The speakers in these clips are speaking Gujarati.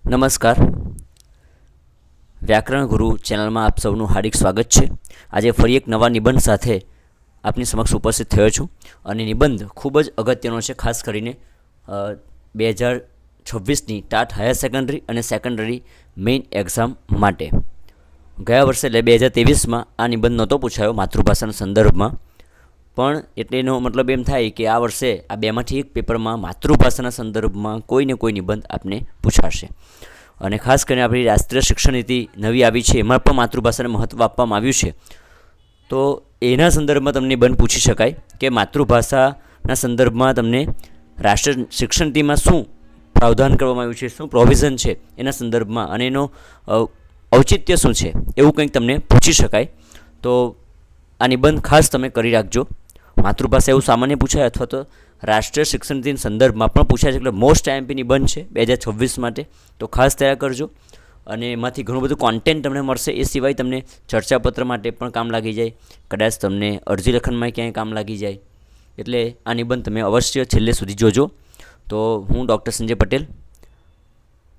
નમસ્કાર. વ્યાકરણ ગુરુ ચેનલમાં આપ સૌનું હાર્દિક સ્વાગત છે. આજે ફરી એક નવા નિબંધ સાથે આપની સમક્ષ ઉપસ્થિત થયો છું અને નિબંધ ખૂબ જ અગત્યનો છે, ખાસ કરીને 2026ની ટાટ હાયર સેકન્ડરી અને સેકન્ડરી મેઇન એક્ઝામ માટે. ગયા વર્ષે એટલે 2023માં આ નિબંધ નહોતો પૂછાયો માતૃભાષાના સંદર્ભમાં, પણ એટલેનો મતલબ એમ થાય કે આ વર્ષે આ બેમાંથી એક પેપરમાં માતૃભાષાના સંદર્ભમાં કોઈને કોઈ નિબંધ આપને પૂછાશે. અને ખાસ કરીને આપણી રાષ્ટ્રીય શિક્ષણ નીતિ નવી આવી છે, એમાં પણ માતૃભાષાને મહત્ત્વ આપવામાં આવ્યું છે. તો એના સંદર્ભમાં તમને નિબંધ પૂછી શકાય કે માતૃભાષાના સંદર્ભમાં તમને રાષ્ટ્રીય શિક્ષણ નીતિમાં શું પ્રાવધાન કરવામાં આવ્યું છે, શું પ્રોવિઝન છે એના સંદર્ભમાં, અને એનો ઔચિત્ય શું છે, એવું કંઈક તમને પૂછી શકાય. તો આ નિબંધ ખાસ તમે કરી રાખજો. માતૃભાષા એવું સામાન્ય પૂછાય અથવા તો રાષ્ટ્રીય શિક્ષણ નીતિના સંદર્ભમાં પણ પૂછાય છે, એટલે મોસ્ટ આઈએમપી નિબંધ છે 2026 માટે. તો ખાસ તૈયાર કરજો અને એમાંથી ઘણું બધું કોન્ટેન્ટ તમને મળશે. એ સિવાય તમને ચર્ચાપત્ર માટે પણ કામ લાગી જાય, કદાચ તમને અરજી લેખનમાં ક્યાંય કામ લાગી જાય. એટલે આ નિબંધ તમે અવશ્ય છેલ્લે સુધી જોજો. તો હું ડૉક્ટર સંજય પટેલ,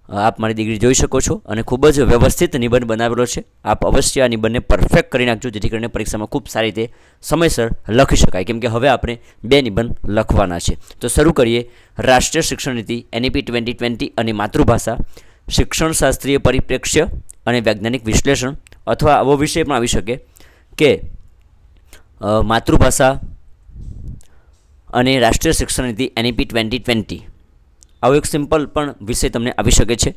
આપ મારી ડિગ્રી જોઈ શકો છો અને ખૂબ જ વ્યવસ્થિત નિબંધ બનાવેલો છે. આપ અવશ્ય આ નિબંધને પરફેક્ટ કરી નાખજો, જેથી કરીને પરીક્ષામાં ખૂબ સારી રીતે સમયસર લખી શકાય, કેમ કે હવે આપણે 2 નિબંધ લખવાના છે. તો શરૂ કરીએ. રાષ્ટ્રીય શિક્ષણ નીતિ NEP 2020 અને માતૃભાષા, શિક્ષણશાસ્ત્રીય પરિપ્રેક્ષ્ય અને વૈજ્ઞાનિક વિશ્લેષણ, અથવા આવો વિષય પણ આવી શકે કે માતૃભાષા અને રાષ્ટ્રીય શિક્ષણ નીતિ NEP 2020. આવો એક સિમ્પલ પણ વિષય તમને આવી શકે છે.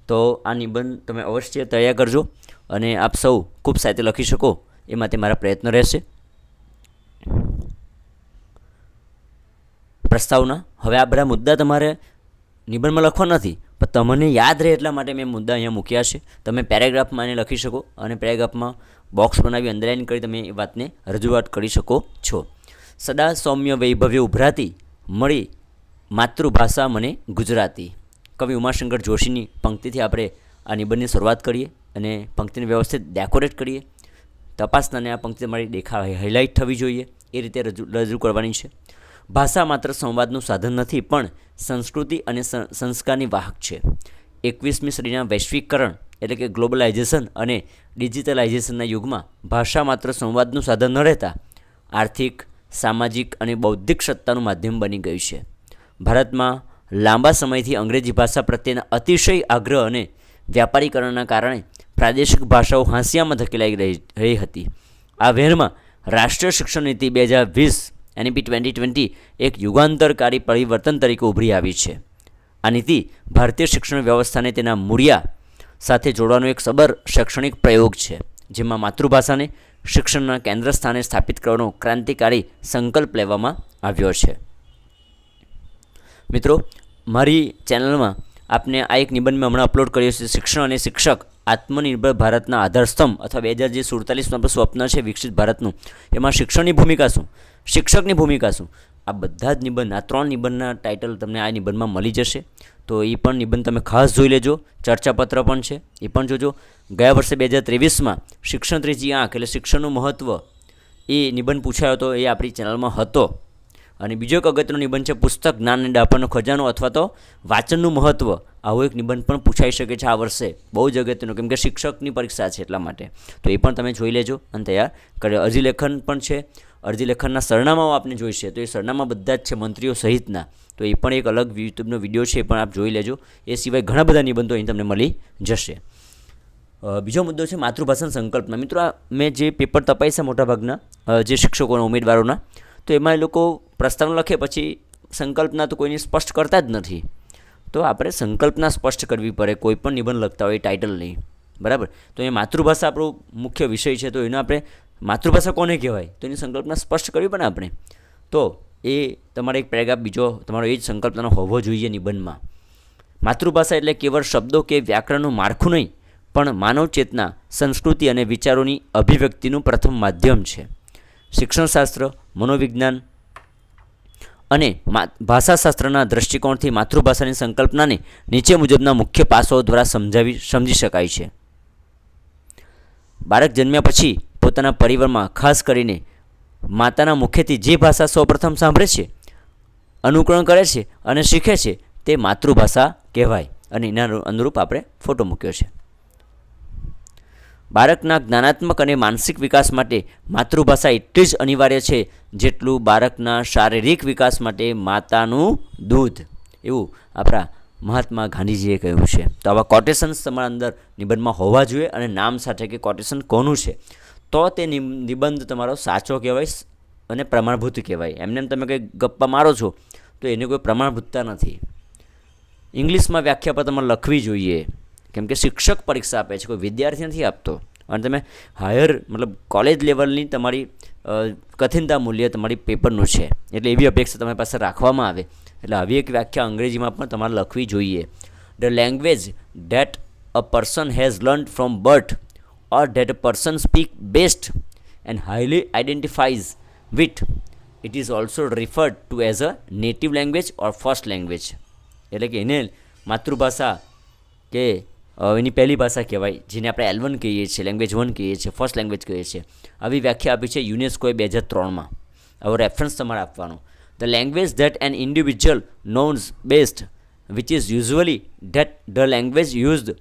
તો આ નિબંધ તમે અવશ્ય તૈયાર કરજો અને આપ સૌ ખૂબ સાહિત્ય લખી શકો એ માટે મારા પ્રયત્ન રહેશે. પ્રસ્તાવના. હવે આ બધા મુદ્દા તમારે નિબંધમાં લખવા નથી, પણ તમને યાદ રહે એટલા માટે મેં મુદ્દા અહીંયા મૂક્યા છે. તમે પેરેગ્રાફમાં એને લખી શકો અને પેરેગ્રાફમાં બોક્સ બનાવી અંડરલાઇન કરી તમે એ વાતને રજૂઆત કરી શકો છો. સદા સૌમ્ય વૈભવ્ય ઉભરાતી મળી માતૃભાષા મને ગુજરાતી. કવિ ઉમાશંકર જોશીની પંક્તિથી આપણે આ નિબંધની શરૂઆત કરીએ અને પંક્તિને વ્યવસ્થિત ડેકોરેટ કરીએ. તપાસનાને આ પંક્તિ તમારી હાઇલાઇટ થવી જોઈએ એ રીતે રજૂ કરવાની છે. ભાષા માત્ર સંવાદનું સાધન નથી, પણ સંસ્કૃતિ અને સંસ્કારની વાહક છે. 21મી સદીના વૈશ્વિકરણ એટલે કે ગ્લોબલાઇઝેશન અને ડિજિટલાઇઝેશનના યુગમાં ભાષા માત્ર સંવાદનું સાધન ન રહેતા આર્થિક, સામાજિક અને બૌદ્ધિક સત્તાનું માધ્યમ બની ગયું છે. ભારતમાં લાંબા સમયથી અંગ્રેજી ભાષા પ્રત્યેના અતિશય આગ્રહ અને વ્યાપારીકરણના કારણે પ્રાદેશિક ભાષાઓ હાંસિયામાં ધકેલાઈ રહી હતી. આ વેરમાં રાષ્ટ્રીય શિક્ષણ નીતિ 2020 NEP 2020 એક યુગાંતરકારી પરિવર્તન તરીકે ઉભરી આવી છે. આ નીતિ ભારતીય શિક્ષણ વ્યવસ્થાને તેના મૂળિયા સાથે જોડવાનો એક સબર શૈક્ષણિક પ્રયોગ છે, જેમાં માતૃભાષાને શિક્ષણના કેન્દ્ર સ્થાને સ્થાપિત કરવાનો ક્રાંતિકારી સંકલ્પ લેવામાં આવ્યો છે. મિત્રો, મારી ચેનલમાં આપને આ એક નિબંધ મેં હમણાં અપલોડ કર્યો છે. શિક્ષણ અને શિક્ષક આત્મનિર્ભર ભારતના આધારસ્તંભ અથવા 2047 સ્વપ્ન છે વિકસિત ભારતનું, એમાં શિક્ષણની ભૂમિકા શું, શિક્ષકની ભૂમિકા શું, આ બધા જ નિબંધ, આ 3 નિબંધના ટાઇટલ તમને આ નિબંધમાં મળી જશે. તો એ પણ નિબંધ તમે ખાસ જોઈ લેજો. ચર્ચાપત્ર પણ છે, એ પણ જોજો. ગયા વર્ષે 2023માં શિક્ષણ ત્રીજી આંખ એટલે શિક્ષણનું મહત્ત્વ એ નિબંધ પૂછાયો હતો, એ આપણી ચેનલમાં હતો. અને બીજો એક અગત્યનો નિબંધ છે પુસ્તક જ્ઞાન અને ડાપણનો ખજાનો અથવા તો વાંચનનું મહત્ત્વ. આવો એક નિબંધ પણ પૂછાઈ શકે છે આ વર્ષે, બહુ જ અગત્યનો, કેમ કે શિક્ષકની પરીક્ષા છે એટલા માટે. તો એ પણ તમે જોઈ લેજો અને તૈયાર કરે. અરજી લેખન પણ છે, અરજી લેખનના સરનામાઓ આપને જોઈશે, તો એ સરનામા બધા જ છે મંત્રીઓ સહિતના. તો એ પણ એક અલગ યુટ્યુબનો વિડીયો છે, એ પણ આપ જોઈ લેજો. એ સિવાય ઘણા બધા નિબંધો અહીં તમને મળી જશે. બીજો મુદ્દો છે માતૃભાષાના સંકલ્પના. મિત્રો, આ મેં જે પેપર તપાસ્યા મોટાભાગના જે શિક્ષકોના ઉમેદવારોના, તો એમાં એ લોકો પ્રસ્તાવના લખે પછી સંકલ્પના તો કોઈની સ્પષ્ટ કરતા જ નથી. તો આપણે સંકલ્પના સ્પષ્ટ કરવી પડે કોઈ પણ નિબંધ લખતા હોય ટાઇટલ નહીં, બરાબર. તો એ માતૃભાષા આપણો મુખ્ય વિષય છે, તો એનો આપણે માતૃભાષા કોને કહેવાય તો એની સંકલ્પના સ્પષ્ટ કરવી પડે આપણે. તો એ તમારે એક પેરેગ્રાફ બીજો તમારો એ જ સંકલ્પનાનો હોવો જોઈએ નિબંધમાં. માતૃભાષા એટલે કેવળ શબ્દો કે વ્યાકરણનું માળખું નહીં, પણ માનવ ચેતના, સંસ્કૃતિ અને વિચારોની અભિવ્યક્તિનું પ્રથમ માધ્યમ છે. શિક્ષણશાસ્ત્ર, મનોવિજ્ઞાન અને ભાષાશાસ્ત્રના દૃષ્ટિકોણથી માતૃભાષાની સંકલ્પનાને નીચે મુજબના મુખ્ય પાસાઓ દ્વારા સમજી શકાય છે. બાળક જન્મ્યા પછી પોતાના પરિવારમાં ખાસ કરીને માતાના મુખેથી જે ભાષા સૌપ્રથમ સાંભળે છે, અનુકરણ કરે છે અને શીખે છે તે માતૃભાષા કહેવાય. અને એના અનુરૂપ આપણે ફોટો મૂક્યો છે. બાળકના જ્ઞાનાત્મક અને માનસિક વિકાસ માટે માતૃભાષા એટલી જ અનિવાર્ય છે જેટલું બાળકના શારીરિક વિકાસ માટે માતાનું દૂધ, એવું આપણા મહાત્મા ગાંધીજીએ કહ્યું છે. તો આવા કોટેશન્સ તમારા અંદર નિબંધમાં હોવા જોઈએ અને નામ સાથે કે કોટેશન કોનું છે, તો તે નિબંધ તમારો સાચો કહેવાય અને પ્રમાણભૂત કહેવાય. એમને તમે કંઈ ગપ્પા મારો છો તો એની કોઈ પ્રમાણભૂતતા નથી. ઇંગ્લિશમાં વ્યાખ્યા પર તમારે લખવી જોઈએ, કેમ કે શિક્ષક પરીક્ષા આપે છે, કોઈ વિદ્યાર્થી નથી આપતો. અને તમે હાયર મતલબ કોલેજ લેવલની તમારી કઠિનતા મૂલ્ય તમારી પેપરનું છે, એટલે એવી અપેક્ષા તમારી પાસે રાખવામાં આવે. એટલે આવી એક વ્યાખ્યા અંગ્રેજીમાં પણ તમારે લખવી જોઈએ. The language that a person has learn from birth or that a person speak best and highly identifies with it is also referred to as a native language or first language. એટલે કે એને માતૃભાષા કે એની પહેલી ભાષા કહેવાય, જેને આપણે L1 કહીએ છીએ, લેંગ્વેજ 1 કહીએ છીએ, ફર્સ્ટ લેંગ્વેજ કહીએ છીએ. આવી વ્યાખ્યા આપી છે યુનેસ્કોએ 2003માં. આવો રેફરન્સ તમારે આપવાનો. The language that an individual knows best which is usually that the language used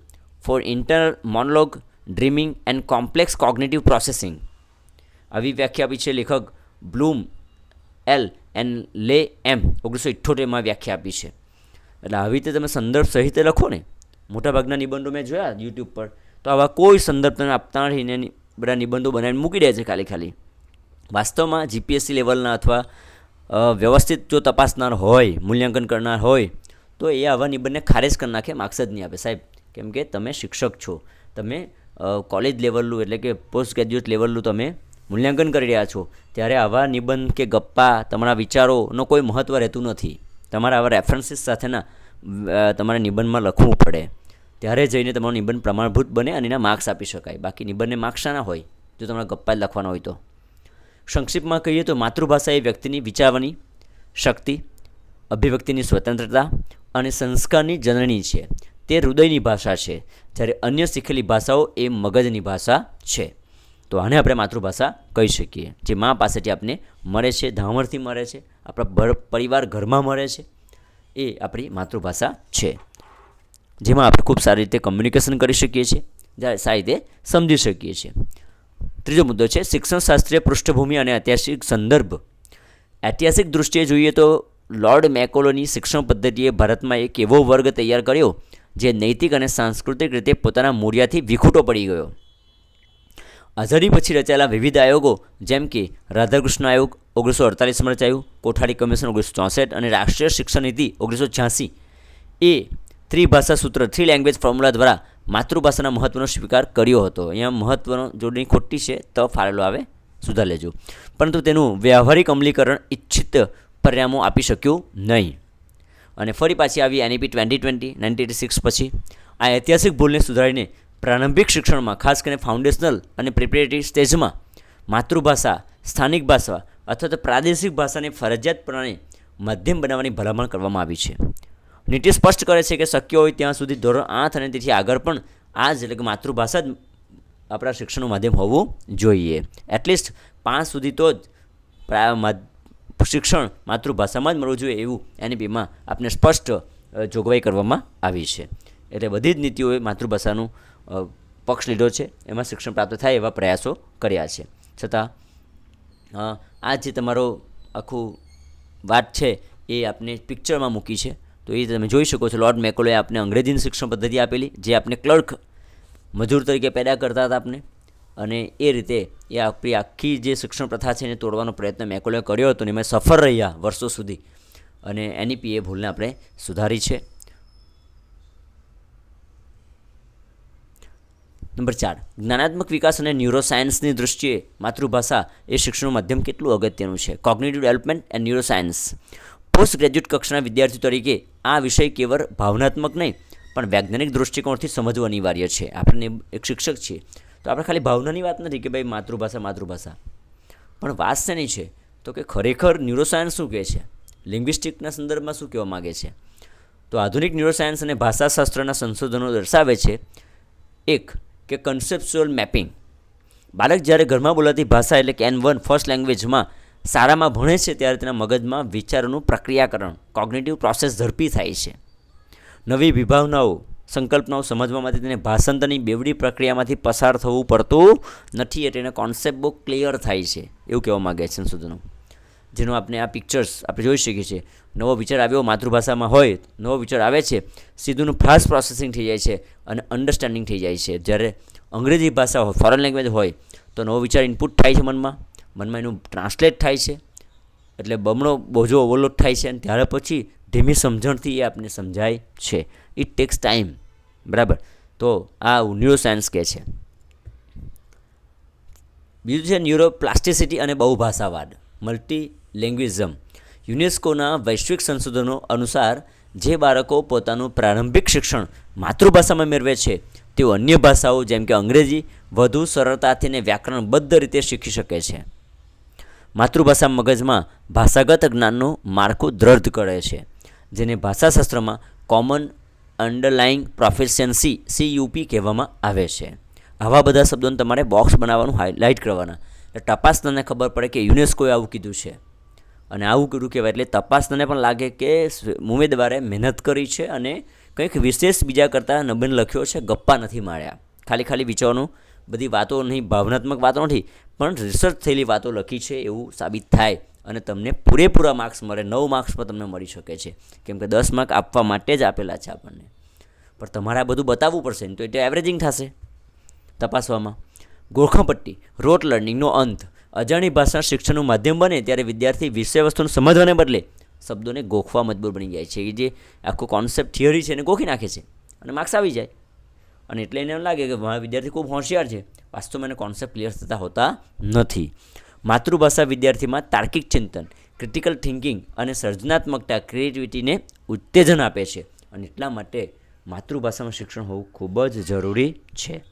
for internal monologue, dreaming and complex cognitive processing. આવી વ્યાખ્યા આપી છે લેખક બ્લૂમ એલ એન્ડ લે એમ 1978માં વ્યાખ્યા આપી છે. એટલે આવી રીતે તમે સંદર્ભ સહિત લખો ને. મોટાભાગના નિબંધો મેં જોયા યુટ્યુબ પર, તો આવા કોઈ સંદર્ભ તમે આપતા નથી ને બધા નિબંધો બનાવીને મૂકી દે છે ખાલી. વાસ્તવમાં જીપીએસસી લેવલના અથવા વ્યવસ્થિત જો તપાસનાર હોય, મૂલ્યાંકન કરનાર હોય, તો એ આવા નિબંધને ખારેજ કરી નાખે, માર્ક્સ જ નહીં આપે સાહેબ. કેમ કે તમે શિક્ષક છો, તમે કોલેજ લેવલનું એટલે કે પોસ્ટ ગ્રેજ્યુએટ લેવલનું તમે મૂલ્યાંકન કરી રહ્યા છો, ત્યારે આવા નિબંધ કે ગપ્પા તમારા વિચારોનો કોઈ મહત્ત્વ રહેતું નથી. તમારા આવા રેફરન્સીસ સાથેના તમારે નિબંધમાં લખવું પડે, ત્યારે જઈને તમારો નિબંધ પ્રમાણભૂત બને અને એના માર્ક્સ આપી શકાય. બાકી નિબંધને માર્ક્સ ના હોય જો તમારા ગપ્પા જ લખવાના હોય તો. સંક્ષિપ્તમાં કહીએ તો માતૃભાષા એ વ્યક્તિની વિચારવાની શક્તિ, અભિવ્યક્તિની સ્વતંત્રતા અને સંસ્કારની જનની છે. તે હૃદયની ભાષા છે, જ્યારે અન્ય શીખેલી ભાષાઓ એ મગજની ભાષા છે. તો આને આપણે માતૃભાષા કહી શકીએ, જે મા પાસેથી આપણને મળે છે, ધામરથી મળે છે, આપણા પરિવાર ઘરમાં મળે છે, એ આપણી માતૃભાષા છે, જેમાં આપણે ખૂબ સારી રીતે કમ્યુનિકેશન કરી શકીએ છીએ, સારી રીતે સમજી શકીએ છીએ. ત્રીજો મુદ્દો છે શિક્ષણશાસ્ત્રીય પૃષ્ઠભૂમિ અને ઐતિહાસિક સંદર્ભ. ઐતિહાસિક દૃષ્ટિએ જોઈએ તો લોર્ડ મેકોલોની શિક્ષણ પદ્ધતિએ ભારતમાં એક એવો વર્ગ તૈયાર કર્યો જે નૈતિક અને સાંસ્કૃતિક રીતે પોતાના મૂળિયાથી વિખૂટો પડી ગયો. આઝાદી પછી રચાયેલા વિવિધ આયોગો જેમ કે રાધાકૃષ્ણ આયોગ 1948માં રચાયું, કોઠારી કમિશન 1964 અને રાષ્ટ્રીય શિક્ષણ નીતિ 1986 એ ત્રિભાષા સૂત્ર 3 લેંગ્વેજ ફોર્મ્યુલા દ્વારા માતૃભાષાના મહત્ત્વનો સ્વીકાર કર્યો હતો. અહીંયા મહત્ત્વનો જોડણી ખોટી છે તો ફાળેલો આવે, સુધાર લેજો. પરંતુ તેનું વ્યવહારિક અમલીકરણ ઇચ્છિત પરિણામો આપી શક્યું નહીં. અને ફરી પાછી આવી NEP 2020 1986 પછી આ ઐતિહાસિક ભૂલને સુધારીને પ્રારંભિક શિક્ષણમાં ખાસ કરીને ફાઉન્ડેશનલ અને પ્રિપેરેટરી સ્ટેજમાં માતૃભાષા, સ્થાનિક ભાષા અથવા તો પ્રાદેશિક ભાષાને ફરજિયાતપણે માધ્યમ બનાવવાની ભલામણ કરવામાં આવી છે. નીતિ સ્પષ્ટ કરે છે કે શક્ય હોય ત્યાં સુધી ધોરણ 8 અને તેથી આગળ પણ આ જ એટલે કે માતૃભાષા જ આપણા શિક્ષણનું માધ્યમ હોવું જોઈએ. એટલીસ્ટ 5 સુધી તો જ શિક્ષણ માતૃભાષામાં જ મળવું જોઈએ એવું NEPમાં આપને સ્પષ્ટ જોગવાઈ કરવામાં આવી છે. એટલે બધી જ નીતિઓએ માતૃભાષાનું પક્ષ લીધો છે, એમાં શિક્ષણ પ્રાપ્ત થાય એવા પ્રયાસો કર્યા છે. છતાં આ જે તમારો આખું વાત છે એ આપને પિક્ચરમાં મૂકી છે, તો એ તમે જોઈ શકો છો. લોર્ડ મેકોલોએ આપને અંગ્રેજીની શિક્ષણ પદ્ધતિ આપેલી, જે આપને ક્લર્ક મજૂર તરીકે પેદા કરતા હતા આપને, અને એ રીતે એ આપણી આખી જે શિક્ષણ પ્રથા છે એને તોડવાનો પ્રયત્ન મેકોલોએ કર્યો હતો, અને એમાં સફળ રહ્યા વર્ષો સુધી, અને NEP એ ભૂલને આપણે સુધારી છે. નંબર 4, જ્ઞાનાત્મક વિકાસ અને ન્યુરોસાયન્સની દૃષ્ટિએ માતૃભાષા એ શિક્ષણનું માધ્યમ કેટલું અગત્યનું છે. Cognitive development and neuroscience. Post graduate કક્ષાના વિદ્યાર્થીઓ તરીકે આ વિષય કેવળ ભાવનાત્મક નહીં પણ વૈજ્ઞાનિક દૃષ્ટિકોણથી સમજવું અનિવાર્ય છે. આપણે એક શિક્ષક છીએ તો આપણે ખાલી ભાવનાની વાત નથી કે ભાઈ માતૃભાષા, પણ વાત શેની છે તો કે ખરેખર ન્યુરોસાયન્સ શું કહે છે, લિંગ્વિસ્ટિકના સંદર્ભમાં શું કહેવા માગે છે. તો આધુનિક ન્યુરોસાયન્સ અને ભાષાશાસ્ત્રના સંશોધનો દર્શાવે છે એક કે કન્સેપ્ચ્યુઅલ મેપિંગ. બાળક જ્યારે ઘરમાં બોલાતી ભાષા એટલે કે N1 ફર્સ્ટ લેંગ્વેજમાં શાળામાં ભણે છે ત્યારે તેના મગજમાં વિચારોનું પ્રક્રિયાકરણ, કોગ્નિટિવ પ્રોસેસ ઝડપી થાય છે. નવી વિભાવનાઓ સંકલ્પનાઓ સમજવા માટે તેને ભાષાંતરની બેવડી પ્રક્રિયામાંથી પસાર થવું પડતું નથી, એટલે એના કોન્સેપ્ટ બહુ ક્લિયર થાય છે એવું કહેવા માગે છે સંશોધનો. જેનો આપણે આ પિક્ચર્સ આપણે જોઈ શકીએ છીએ. નવો વિચાર આવ્યો માતૃભાષામાં હોય, નવો વિચાર આવે છે, સીધુંનું ફાસ્ટ પ્રોસેસિંગ થઈ જાય છે અને અન્ડરસ્ટેન્ડિંગ થઈ જાય છે. જ્યારે અંગ્રેજી ભાષા હોય, ફોરેન લેંગ્વેજ હોય, તો નવો વિચાર ઇનપુટ થાય છે મનમાં એનું ટ્રાન્સલેટ થાય છે, એટલે બમણો બોજો ઓવરલોડ થાય છે, અને ત્યાર પછી ધીમી સમજણથી એ આપણને સમજાય છે. ઇટ ટેક્સ ટાઈમ, બરાબર. તો આ ન્યુરોસાયન્સ કહે છે. બીજું છે ન્યુરોપ્લાસ્ટિસિટી અને બહુભાષાવાદ, મલ્ટી લેંગ્વેજિઝમ. યુનેસ્કોના વૈશ્વિક સંશોધનો અનુસાર જે બાળકો પોતાનું પ્રારંભિક શિક્ષણ માતૃભાષામાં મેળવે છે તેઓ અન્ય ભાષાઓ જેમ કે અંગ્રેજી વધુ સરળતાથી અને વ્યાકરણબદ્ધ રીતે શીખી શકે છે. માતૃભાષા મગજમાં ભાષાગત જ્ઞાનનું માળખું દ્રઢ કરે છે, જેને ભાષાશાસ્ત્રમાં કોમન અંડરલાઇંગ પ્રોફિશિયન્સી CUP કહેવામાં આવે છે. આવા બધા શબ્દોને તમારે બોક્સ બનાવવાનું, હાઇલાઇટ કરવાના, એટલે તપાસનાને ખબર પડે કે યુનેસ્કોએ આવું કીધું છે અને આવું કીધું કહેવાય, એટલે તપાસનાને પણ લાગે કે ઉમેદવારે મહેનત કરી છે અને કંઈક વિશેષ બીજા કરતાં નબીન લખ્યો છે, ગપ્પા નથી માર્યા, ખાલી વિચારવાનું, બધી વાતો નહીં, ભાવનાત્મક વાતો નથી, પણ રિસર્ચ થયેલી વાતો લખી છે એવું સાબિત થાય અને તમને પૂરેપૂરા માર્ક્સ મળે. 9 માર્ક્સ પર તમને મળી શકે છે, કેમ કે 10 માર્ક આપવા માટે જ આપેલા છે આપણને, પણ તમારે આ બધું બતાવવું પડશે ને, તો એટલે એવરેજિંગ થશે તપાસવામાં. ગોખણપટ્ટી, રોટ લર્નિંગનો અંત. અજાણી ભાષા શિક્ષણનું માધ્યમ બને ત્યારે વિદ્યાર્થી વિષય વસ્તુને સમજવાને બદલે શબ્દોને ગોખવા મજબૂર બની જાય છે. એ જે આખો કોન્સેપ્ટ થિયરી છે એને ગોખી નાખે છે અને માર્ક્સ આવી જાય, અને એટલે એને એમ લાગે કે મારા વિદ્યાર્થી ખૂબ હોશિયાર છે, વાસ્તવમાં એને કોન્સેપ્ટ ક્લિયર થતા હોતા નથી. માતૃભાષા વિદ્યાર્થીમાં તાર્કિક ચિંતન, ક્રિટિકલ થિંકિંગ અને સર્જનાત્મકતા, ક્રિએટિવિટીને ઉત્તેજન આપે છે, અને એટલા માટે માતૃભાષામાં શિક્ષણ હોવું ખૂબ જ જરૂરી છે.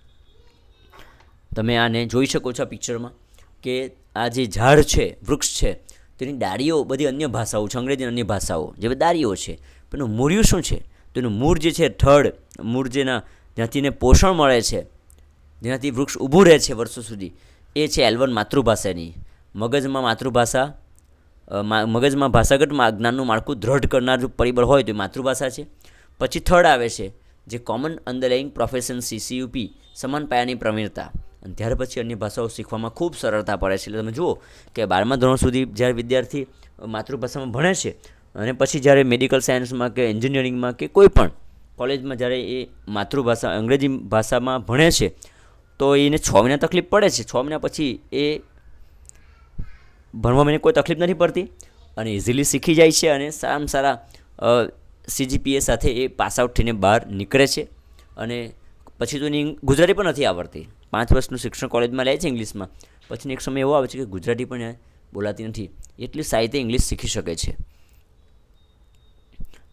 તમે આને જોઈ શકો છો આ પિક્ચરમાં કે આ જે ઝાડ છે, વૃક્ષ છે, તેની ડાળીઓ બધી અન્ય ભાષાઓ છે, અંગ્રેજી અન્ય ભાષાઓ જે બધી ડાળીઓ છે, પણ એનું મૂળિયું શું છે? તો એનું મૂળ જે છે, થડ મૂળ જ્યાંથી એને પોષણ મળે છે, જેનાથી વૃક્ષ ઊભું રહે છે વર્ષો સુધી, એ છે L1 માતૃભાષાની. મગજમાં ભાષાગત જ્ઞાનનું માળખું દ્રઢ કરનાર જો પરિબળ હોય તો એ માતૃભાષા છે. પછી થર્ડ આવે છે જે કોમન અંડરલાઇંગ પ્રોફિશિયન્સી CUP, સમાન પાયાની પ્રવીણતા, અને ત્યાર પછી અન્ય ભાષાઓ શીખવામાં ખૂબ સરળતા પડે છે. એટલે તમે જુઓ કે 12મા ધોરણ સુધી જ્યારે વિદ્યાર્થી માતૃભાષામાં ભણે છે અને પછી જ્યારે મેડિકલ સાયન્સમાં કે એન્જિનિયરિંગમાં કે કોઈ પણ કોલેજમાં જ્યારે એ માતૃભાષા અંગ્રેજી ભાષામાં ભણે છે તો એને 6 મહિના તકલીફ પડે છે. 6 મહિના પછી એ ભણવામાં એને કોઈ તકલીફ નથી પડતી અને ઇઝીલી શીખી જાય છે, અને સારામાં સારા CGPA સાથે એ પાસ આઉટ થઈને બહાર નીકળે છે. અને પછી તો એની ગુજરાતી પણ નથી આવડતી. 5 વર્ષનું શિક્ષણ કોલેજમાં લે છે ઇંગ્લિશમાં, પછી એક સમય એવો આવે છે કે ગુજરાતી પણ બોલાતી નથી, એટલી સાહિત્ય ઇંગ્લિશ શીખી શકે છે.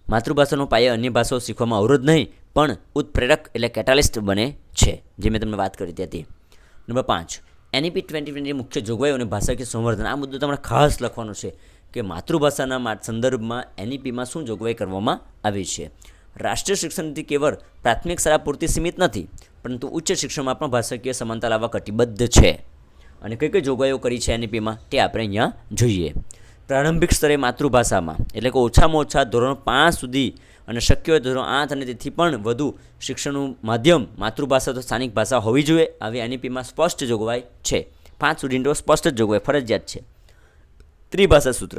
માતૃભાષાનો પાયે અન્ય ભાષાઓ શીખવામાં અવરોધ નહીં પણ ઉત્પ્રેરક એટલે કેટાલિસ્ટ બને છે, જે મેં તમને વાત કરી હતી. નંબર 5, NEP 2020 મુખ્ય જોગવાઈઓ અને ભાષાકીય સંવર્ધન. આ મુદ્દો તમારે ખાસ લખવાનો છે કે માતૃભાષાના સંદર્ભમાં NEPમાં શું જોગવાઈ કરવામાં આવી છે. રાષ્ટ્રીય શિક્ષણ નીતિ કેવળ પ્રાથમિક શાળા પૂરતી સીમિત નથી, પરંતુ ઉચ્ચ શિક્ષણમાં પણ ભાષાકીય સમાનતા લાવવા કટિબદ્ધ છે. અને કઈ જોગવાઈઓ કરી છે NEPમાં તે આપણે અહીંયા જોઈએ. પ્રારંભિક સ્તરે માતૃભાષામાં એટલે કે ઓછામાં ઓછા ધોરણ 5 સુધી અને શક્ય હોય ધોરણ 8 અને તેથી પણ વધુ શિક્ષણનું માધ્યમ માતૃભાષા તો સ્થાનિક ભાષા હોવી જોઈએ. આવી NEPમાં સ્પષ્ટ જોગવાઈ છે. 5 સુધી તો સ્પષ્ટ જ જોગવાઈ ફરજિયાત છે. ત્રિભાષા સૂત્ર,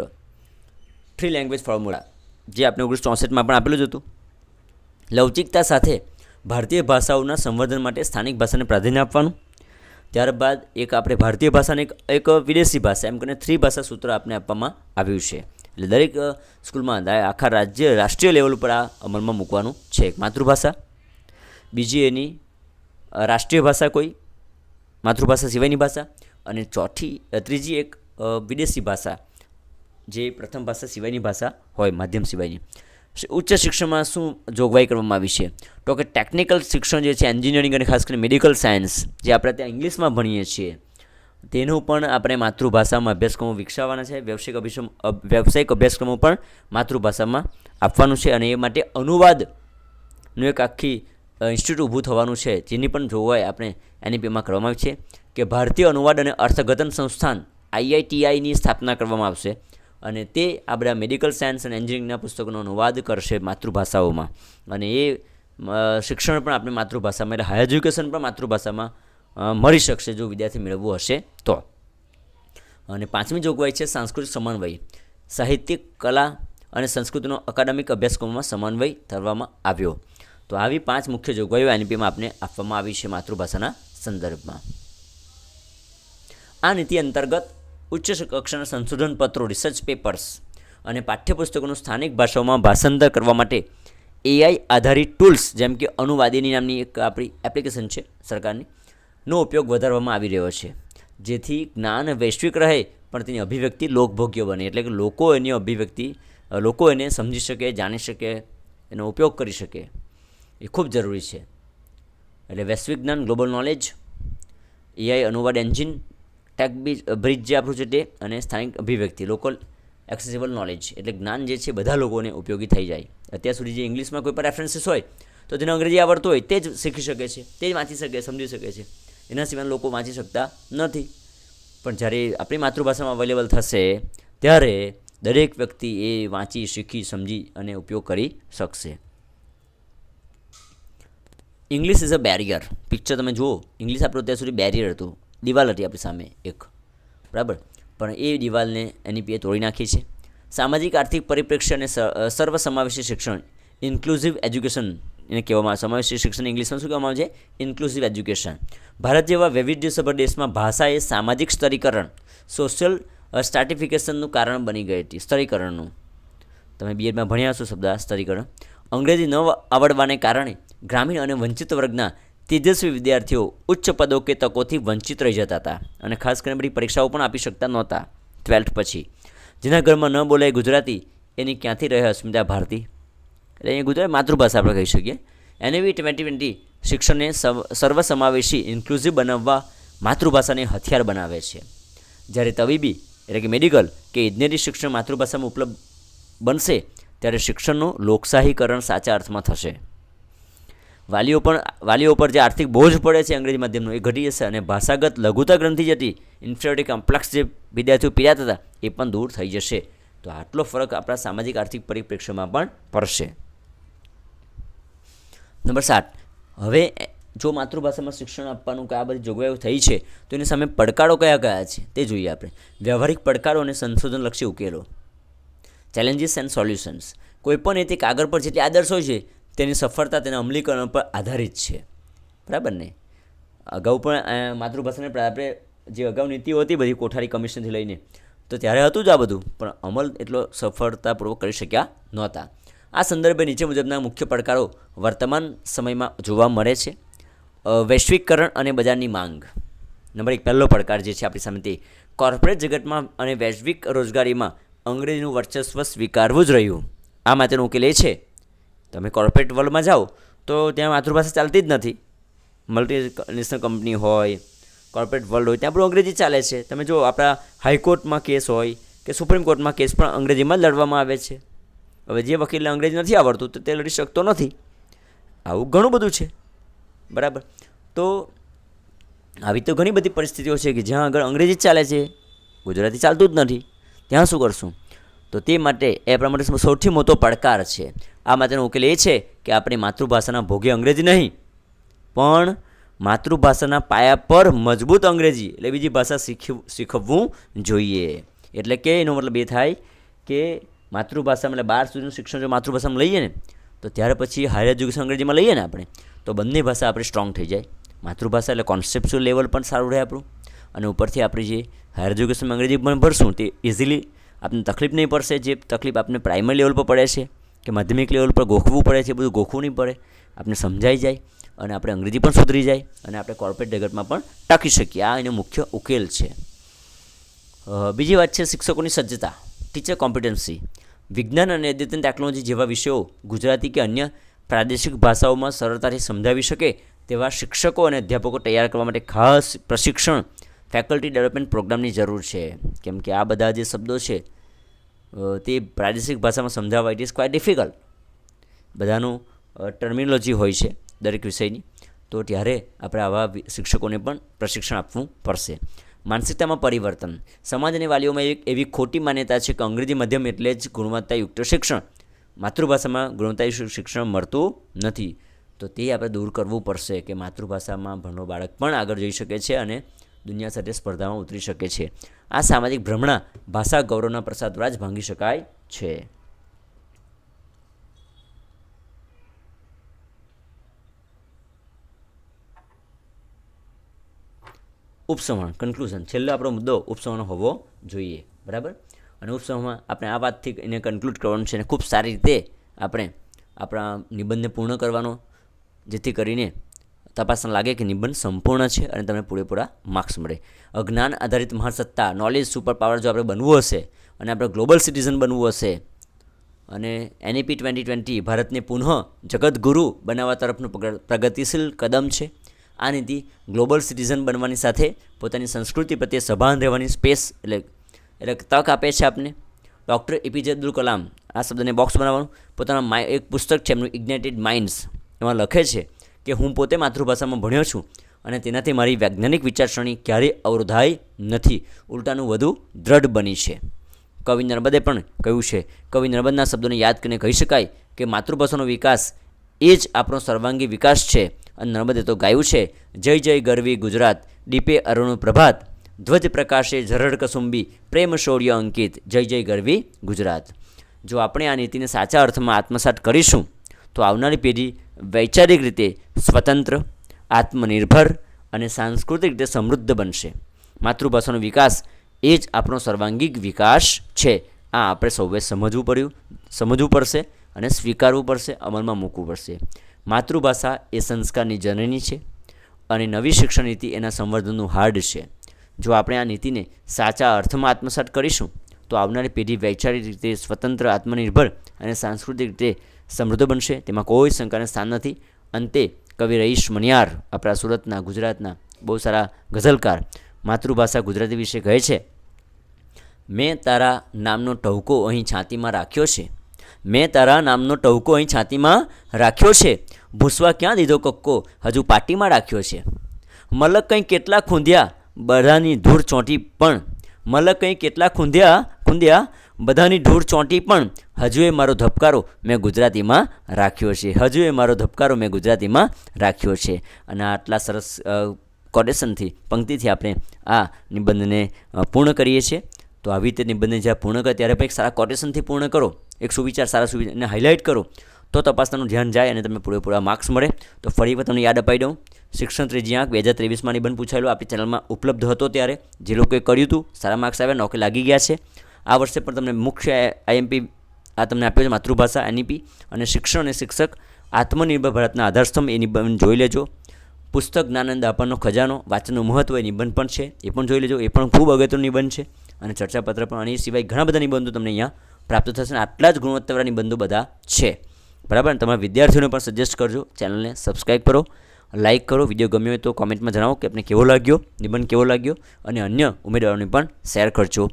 3 લેંગ્વેજ ફોર્મ્યુલા, જે આપણે 1964માં પણ આપેલું જ હતું. લવચિકતા સાથે ભારતીય ભાષાઓના સંવર્ધન માટે સ્થાનિક ભાષાને પ્રાધાન્ય આપવાનું. ત્યારબાદ એક આપણે ભારતીય ભાષાને એક વિદેશી ભાષા, એમ કરીને 3 ભાષા સૂત્ર આપણે આપવામાં આવ્યું છે. એટલે દરેક સ્કૂલમાં આખા રાષ્ટ્રીય લેવલ ઉપર આ અમલમાં મૂકવાનું છે. એક માતૃભાષા, બીજી એની રાષ્ટ્રીય ભાષા કોઈ માતૃભાષા સિવાયની ભાષા, અને ત્રીજી એક વિદેશી ભાષા જે પ્રથમ ભાષા સિવાયની ભાષા હોય, માધ્યમ સિવાયની. ઉચ્ચ શિક્ષણમાં શું જોગવાઈ કરવામાં આવી છે? તો કે ટેકનિકલ શિક્ષણ જે છે, એન્જિનિયરિંગ અને ખાસ કરીને મેડિકલ સાયન્સ જે આપણે ત્યાં ઇંગ્લિશમાં ભણીએ છીએ, તેનું પણ આપણે માતૃભાષામાં અભ્યાસક્રમો વિકસાવવાના છે. વ્યવસાયિક અભ્યાસક્રમો પણ માતૃભાષામાં આપવાનું છે, અને એ માટે અનુવાદનું એક આખી ઇન્સ્ટિટ્યૂટ ઊભું થવાનું છે, જેની પણ જોગવાઈ આપણે NEPમાં કરવામાં આવી છે કે ભારતીય અનુવાદ અને અર્થઘટન સંસ્થાન IITIની સ્થાપના કરવામાં આવશે. અને તે આ બધા મેડિકલ સાયન્સ અને એન્જિનિયરિંગના પુસ્તકોનો અનુવાદ કરશે માતૃભાષાઓમાં, અને એ શિક્ષણ પણ આપણે માતૃભાષામાં એટલે હાયર એજ્યુકેશન પણ માતૃભાષામાં મળી શકશે જો વિદ્યાર્થી મેળવવું હશે તો. અને 5મી જોગવાઈ છે સાંસ્કૃતિક સમન્વય. સાહિત્યિક, કલા અને સંસ્કૃતિનો અકાદમિક અભ્યાસક્રમોમાં સમન્વય કરવામાં આવ્યો. તો આવી 5 મુખ્ય જોગવાઈઓ એનઈપીમાં આપને આપવામાં આવી છે માતૃભાષાના સંદર્ભમાં. આ નીતિ અંતર્ગત ઉચ્ચ કક્ષાના સંશોધન પત્રો, રિસર્ચ પેપર્સ અને પાઠ્યપુસ્તકોનું સ્થાનિક ભાષાઓમાં ભાષાંતર કરવા માટે એઆઈ આધારિત ટૂલ્સ જેમ કે અનુવાદિની નામની એક આપણી એપ્લિકેશન છે સરકારની, નો ઉપયોગ વધારવામાં આવી રહ્યો છે, જેથી જ્ઞાન વૈશ્વિક રહે પણ તેની અભિવ્યક્તિ લોકભોગ્ય બને, એટલે કે લોકો એને સમજી શકે, જાણી શકે, એનો ઉપયોગ કરી શકે, એ ખૂબ જરૂરી છે. એટલે વૈશ્વિક જ્ઞાન, ગ્લોબલ નોલેજ, એઆઈ અનુવાદ એન્જિન, ટેક બ્રિજ જે આપણું છે તે, અને સ્થાનિક અભિવ્યક્તિ, લોકલ એક્સેસિબલ નોલેજ, એટલે જ્ઞાન જે છે બધા લોકોને ઉપયોગી થઈ જાય. અત્યાર સુધી જે ઇંગ્લિશમાં કોઈ પણ રેફરન્સીસ હોય તો તેને અંગ્રેજી આવડતું હોય તે જ શીખી શકે છે, તે જ વાંચી શકે, સમજી શકે છે. એના સિવાય લોકો વાંચી શકતા નથી. પણ જ્યારે આપણી માતૃભાષામાં અવેલેબલ થશે ત્યારે દરેક વ્યક્તિ એ વાંચી, શીખી, સમજી અને ઉપયોગ કરી શકશે. English is a barrier. Picture તમે જુઓ, ઇંગ્લિશ આપણું અત્યાર સુધી બેરિયર હતું, દિવાલ હતી આપણી સામે એક, બરાબર, પણ એ દિવાલને એનઈપીએ તોડી નાખી છે. સામાજિક આર્થિક પરિપ્રેક્ષ્ય અને સર્વસમાવેશી શિક્ષણ, ઇન્ક્લુઝિવ એજ્યુકેશન એને કહેવામાં આવે. સમાવેશી શિક્ષણ ઇંગ્લિશમાં શું કહેવામાં આવે છે? Inclusive education. ભારત જેવા વૈવિધ્યસભર દેશમાં ભાષા એ સામાજિક સ્તરીકરણ, સોશિયલ સ્ટ્રાટિફિકેશનનું કારણ બની ગઈ હતી. સ્તરીકરણનું તમે બીએડમાં ભણ્યા હશો શબ્દ સ્તરીકરણ. અંગ્રેજી ન આવડવાને કારણે ગ્રામીણ અને વંચિત વર્ગના તેજસ્વી વિદ્યાર્થીઓ ઉચ્ચ પદો કે તકોથી વંચિત રહી જતા હતા, અને ખાસ કરીને બધી પરીક્ષાઓ પણ આપી શકતા નહોતા 12th પછી. જેના ઘરમાં ન બોલાય ગુજરાતી એની ક્યાંથી રહે અસ્મિતા ભારતી, એટલે અહીંયા ગુજરાતી માતૃભાષા આપણે કહી શકીએ. એનઈપી 2020 શિક્ષણને સર્વસમાવેશી ઇન્ક્લુઝિવ બનાવવા માતૃભાષાને હથિયાર બનાવે છે. જ્યારે તબીબી એટલે કે મેડિકલ કે ઇજનેરી શિક્ષણ માતૃભાષામાં ઉપલબ્ધ બનશે ત્યારે શિક્ષણનું લોકશાહીકરણ સાચા અર્થમાં થશે. વાલીઓ પર જે આર્થિક બોજ પડે છે અંગ્રેજી માધ્યમનો એ ઘટી જશે, અને ભાષાગત લઘુતા ગ્રંથિ જતી ઇન્ફિરિયોરિટી કોમ્પ્લેક્સ જે વિદ્યાર્થીઓ પીડાતા હતા એ પણ દૂર થઈ જશે. તો આટલો ફરક આપણા સામાજિક આર્થિક પરિપ્રેક્ષ્યમાં પણ પડશે. નંબર 7, હવે જો માતૃભાષામાં શિક્ષણ આપવાનું આ બધી જોગવાઈઓ થઈ છે તો એની સામે પડકારો કયા કયા છે તે જોઈએ આપણે. વ્યવહારિક પડકારો અને સંશોધનલક્ષી ઉકેલો, ચેલેન્જીસ એન્ડ સોલ્યુશન્સ. કોઈપણ રીતે કાગળ પર જેટલી આદર્શ હોય છે તેની સફળતા તેના અમલીકરણ પર આધારિત છે, બરાબર ને. અગાઉ પણ માતૃભાષાને આપણે જે અગાઉ નીતિઓ હતી બધી કોઠારી કમિશનથી લઈને તો ત્યારે હતું જ આ બધું, પણ અમલ એટલો સફળતાપૂર્વક કરી શક્યા નહોતા. આ સંદર્ભે નીચે મુજબના મુખ્ય પડકારો વર્તમાન સમયમાં જોવા મળે છે. વૈશ્વિકકરણ અને બજારની માંગ. નંબર 1, પહેલો પડકાર જે છે આપણી સામે તે કોર્પોરેટ જગતમાં અને વૈશ્વિક રોજગારીમાં અંગ્રેજીનું વર્ચસ્વ સ્વીકારવું જ રહ્યું. આ માટેનો ઉકેલ એ છે, તમે કોર્પોરેટ વર્લ્ડમાં જાઓ તો ત્યાં માતૃભાષા ચાલતી જ નથી. મલ્ટીનેશનલ કંપની હોય, કોર્પોરેટ વર્લ્ડ હોય, ત્યાં આપણું અંગ્રેજી ચાલે છે. તમે જો આપણા હાઈકોર્ટમાં કેસ હોય કે સુપ્રીમ કોર્ટમાં કેસ પણ અંગ્રેજીમાં જ લડવામાં આવે છે. હવે જે વકીલને અંગ્રેજી નથી આવડતું તો તે લડી શકતો નથી. આવું ઘણું બધું છે, બરાબર. તો આવી તો ઘણી બધી પરિસ્થિતિઓ છે કે જ્યાં આગળ અંગ્રેજી જ ચાલે છે, ગુજરાતી ચાલતું જ નથી, ત્યાં શું કરશું? તો તે માટે એ આપણા માટે સૌથી મોટો પડકાર છે. આ માટેનો ઉકેલ એ છે કે આપણી માતૃભાષાના ભોગે અંગ્રેજી નહીં, પણ માતૃભાષાના પાયા પર મજબૂત અંગ્રેજી એટલે બીજી ભાષા શીખવવું જોઈએ. એટલે કે એનો મતલબ એ થાય કે માતૃભાષામાં એટલે 12 સુધીનું શિક્ષણ જો માતૃભાષામાં લઈએ ને તો ત્યાર પછી હાયર એજ્યુકેશન અંગ્રેજીમાં લઈએ ને આપણે તો બંને ભાષા આપણી સ્ટ્રોંગ થઈ જાય. માતૃભાષા એટલે કોન્સેપ્ચ્યુઅલ લેવલ પણ સારું રહે આપણું, અને ઉપરથી આપણી જે હાયર એજ્યુકેશનમાં અંગ્રેજી પણ ભણશું તે ઇઝીલી આપણને તકલીફ નહીં પડશે. જે તકલીફ આપણને પ્રાઇમરી લેવલ પર પડે છે કે માધ્યમિક લેવલ પર ગોખવું પડે છે, બધું ગોખવું નહીં પડે, આપણને સમજાઈ જાય અને આપણે અંગ્રેજી પણ સુધરી જાય અને આપણે કોર્પોરેટ જગતમાં પણ ટકી શકીએ. આ એનો મુખ્ય ઉકેલ છે. બીજી વાત છે શિક્ષકોની સજ્જતા, ટીચર કોમ્પિટન્સી. વિજ્ઞાન અને અદ્યતન ટેકનોલોજી જેવા વિષયો ગુજરાતી કે અન્ય પ્રાદેશિક ભાષાઓમાં સરળતાથી સમજાવી શકે તેવા શિક્ષકો અને અધ્યાપકો તૈયાર કરવા માટે ખાસ પ્રશિક્ષણ ફેકલ્ટી ડેવલપમેન્ટ પ્રોગ્રામની જરૂર છે. કેમ કે આ બધા જે શબ્દો છે તે પ્રાદેશિક ભાષામાં સમજાવવા ઇટ ઇઝ ક્વાઇટ ડિફિકલ્ટ. બધાનું ટર્મિનોલોજી હોય છે દરેક વિષયની, તો ત્યારે આપણે આવા શિક્ષકોને પણ પ્રશિક્ષણ આપવું પડશે. માનસિકતામાં પરિવર્તન. સમાજ અને વાલીઓમાં એક એવી ખોટી માન્યતા છે કે અંગ્રેજી માધ્યમ એટલે જ ગુણવત્તાયુક્ત શિક્ષણ, માતૃભાષામાં ગુણવત્તાયુક્ત શિક્ષણ મળતું નથી. તો તે આપણે દૂર કરવું પડશે કે માતૃભાષામાં ભણો બાળક પણ આગળ જઈ શકે છે અને દુનિયા સાથે સ્પર્ધામાં ઉતરી શકે છે. આ સામાજિક ભ્રમણા ભાષા ગૌરવના પ્રસાર દ્વારા જ ભાંગી શકાય છે. ઉપસંહાર કન્ક્લુઝન. છેલ્લો આપણો મુદ્દો ઉપસંહારનો હોવો જોઈએ. બરાબર. અને ઉપસંહારમાં આપણે આ વાતથી એને કન્ક્લુડ કરવાનું છે અને ખૂબ સારી રીતે આપણે આપણા નિબંધને પૂર્ણ કરવાનો, જેથી કરીને તપાસમાં લાગે કે નિબંધ સંપૂર્ણ છે અને તમને પૂરેપૂરા માર્ક્સ મળે. અજ્ઞાન આધારિત મહાસત્તા, નોલેજ સુપર પાવર જો આપણે બનવું હશે અને આપણે ગ્લોબલ સિટીઝન બનવું હશે અને NEP 2020 ભારતને પુનઃ જગતગુરુ બનાવવા તરફનું પ્રગતિશીલ કદમ છે. આ નીતિ ગ્લોબલ સિટીઝન બનવાની સાથે પોતાની સંસ્કૃતિ પ્રત્યે સભાન રહેવાની સ્પેસ એટલે તક આપે છે આપને. ડૉક્ટર APJ અબ્દુલ કલામ, આ શબ્દને બોક્સ બનાવવાનું, પોતાના એક પુસ્તક છે એમનું ઇગ્નાઇટેડ માઇન્ડ્સ, એમાં લખે છે કે હું પોતે માતૃભાષામાં ભણ્યો છું અને તેનાથી મારી વૈજ્ઞાનિક વિચારસરણી ક્યારેય અવરોધાઈ નથી, ઉલટાનું વધુ દ્રઢ બની છે. કવિ નર્મદે પણ કહ્યું છે, કવિ નર્મદના શબ્દોને યાદ કરીને કહી શકાય કે માતૃભાષાનો વિકાસ એ જ આપણો સર્વાંગી વિકાસ છે. અને નર્મદે તો ગાયું છે, જય જય ગરવી ગુજરાત, દીપે અરુણ પ્રભાત, ધ્વજ પ્રકાશે ઝરડ કસુંબી, પ્રેમ શૌર્ય અંકિત, જય જય ગરવી ગુજરાત. જો આપણે આ નીતિને સાચા અર્થમાં આત્મસાત કરીશું તો આવનારી પેઢી વૈચારિક રીતે સ્વતંત્ર, આત્મનિર્ભર અને સાંસ્કૃતિક રીતે સમૃદ્ધ બનશે. માતૃભાષાનો વિકાસ એ જ આપણો સર્વાંગીક વિકાસ છે. આ આપણે સૌએ સમજવું પડશે અને સ્વીકારવું પડશે, અમલમાં મૂકવું પડશે. માતૃભાષા એ સંસ્કારની જનની છે અને નવી શિક્ષણ નીતિ એના સંવર્ધનનું હાર્ડ છે. જો આપણે આ નીતિને સાચા અર્થમાં આત્મસાત કરીશું તો આવનારી પેઢી વૈચારિક રીતે સ્વતંત્ર, આત્મનિર્ભર અને સાંસ્કૃતિક રીતે સમૃદ્ધ બનશે. તેમાં કોઈ શંકાને સ્થાન નથી. અંતે કવિ રહીશ મણિયાર, આપણા સુરતના, ગુજરાતના બહુ સારા ગઝલકાર, માતૃભાષા ગુજરાતી વિશે કહે છે, મેં તારા નામનો ટહુકો અહીં છાતીમાં રાખ્યો છે, મેં તારા નામનો ટહુકો અહીં છાતીમાં રાખ્યો છે, ભૂસવા ક્યાં દીધો કક્કો હજુ પાટીમાં રાખ્યો છે. મલક કંઈ કેટલા ખૂંદ્યા બધાની ધૂળ ચોંટી પણ, મલક કંઈ કેટલા ખૂંદ્યા બધાની ધૂળ ચોંટી પણ, હજુ એ મારો ધબકારો મેં ગુજરાતીમાં રાખ્યો છે, હજુ એ મારો ધબકારો મેં ગુજરાતીમાં રાખ્યો છે. અને આટલા સરસ કોટેશનથી, પંક્તિથી આપણે આ નિબંધને પૂર્ણ કરીએ છીએ. તો આવી રીતે નિબંધને જ્યારે પૂર્ણ કરો ત્યારે પણ એક સારા કોટેશનથી પૂર્ણ કરો, એક સુવિચાર, સારા સુવિચારને હાઇલાઇટ કરો તો તપાસનાનું ધ્યાન જાય અને તમને પૂરેપૂરા માર્ક્સ મળે. તો ફરી વખત તમને યાદ અપાઈ દઉં, શિક્ષણ ત્રીજી આંક 2023માં નિબંધ પૂછાયેલો આપણી ચેનલમાં ઉપલબ્ધ હતો. ત્યારે જે લોકોએ કર્યું હતું સારા માર્ક્સ આવ્યા, નોકરી લાગી ગયા છે. આ વર્ષે પણ તમને મુખ્ય IMP આ તમને આપ્યો છે, માતૃભાષા NEP અને શિક્ષણ અને શિક્ષક આત્મનિર્ભર ભારતના આધારસ્તંભ. એ નિબંધ જોઈ લેજો. પુસ્તક જ્ઞાનંદ આપણનો ખજાનો, વાંચનનું મહત્ત્વ એ નિબંધ પણ છે, એ પણ જોઈ લેજો. એ પણ ખૂબ અગત્યનું નિબંધ છે. અને ચર્ચાપત્ર પણ, અને એ સિવાય ઘણા બધા નિબંધો તમને અહીંયા પ્રાપ્ત થશે. અને આટલા જ ગુણવત્તાવાળા નિબંધો બધા છે. બરાબર. અને તમારા વિદ્યાર્થીઓને પણ સજેસ્ટ કરજો, ચેનલને સબસ્ક્રાઈબ કરો, લાઇક કરો. વિડીયો ગમ્યો હોય તો કોમેન્ટમાં જણાવો કે આપને કેવો લાગ્યો, નિબંધ કેવો લાગ્યો, અને અન્ય ઉમેદવારોને પણ શેર કરજો.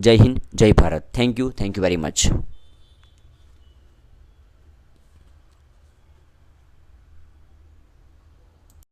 જય હિન્દ, જય Bharat. Thank you very much.